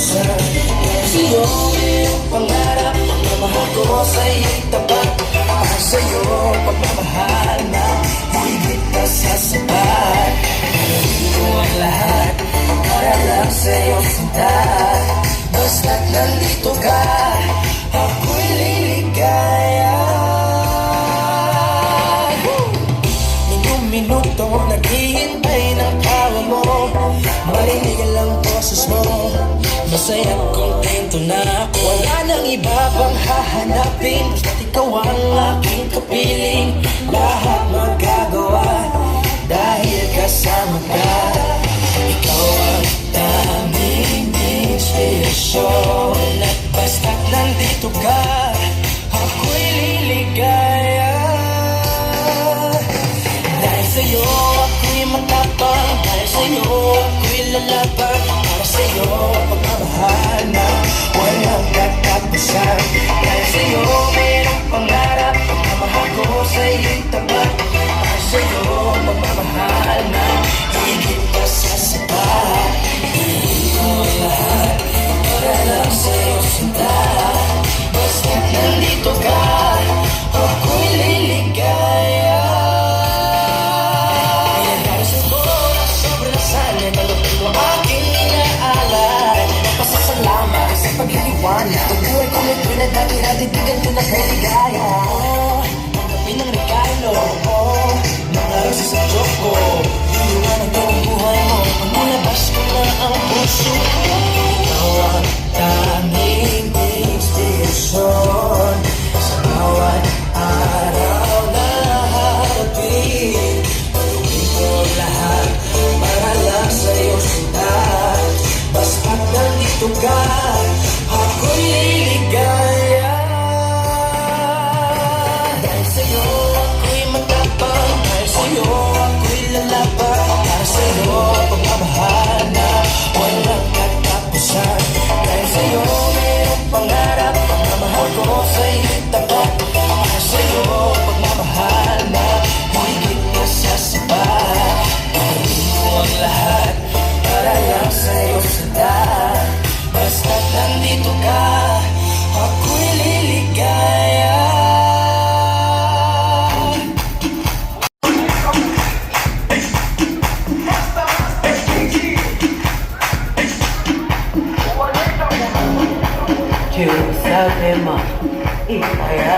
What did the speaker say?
katapusan. Dahil sa'yo mayroong pangarap, pagmamahal ko sa'yo'y tapat. Para sa'yo pagmamahal na higit na sa sapat. Gagawin ko ang lahat para lang sa'yo sinta. Basta't nandito ka, ako'y liligaya. Minuto naghihintay ng awa mo, marinig ang boses mo, masaya kontento na ako. Wala nang iba pang hahanapin, basta't ikaw ang aking kapiling. Lahat magagawa dahil kasama ka. Ikaw ang tanging inspirasyon, at basta't nandito ka, ako'y liligaya. Dahil sa'yo ako'y matapang, dahil sa'yo ako'y lalaban. Para sa'yo pagmamahal na walang katapusan. Dahil sa'yo mayroong pangarap, pagmamahal ko sa'yo'y tapat. Para sa'yo pagmamahal na higit pa sa sapat. Gagawin ko ang lahat para lang sa'yo sinta. Basta't nandito ka, ako'y liligaya. Pag-iiwanan ang buhay ko may tuwi na dati natitigan ko na kay ligaya. Tanggapin ng regalo, mga roses sa choco. Iiwanan ko ang buhay mo, pag nilabas ko na ang puso ko. Ikaw ang tanging inspirasyon sa bawat araw na harapin. Gagawin ko lahat para lang sa'yo sinta. Basta't nandito ka, ako'y liligaya. Dahil sa'yo ako'y matapang, dahil sa'yo ako'y lalaban. Para sa'yo pagmamahal na walang katapusan. Dahil sa'yo mayroong pangarap, pagmamahal ko sa'yo'y tapat. Para sa'yo pagmamahal na higit na sa sapat. Gagawin ko ang lahat para lang sa'yo sinta. Basta't nandito ka, ako'y liligaya. Sabi mo, ikaya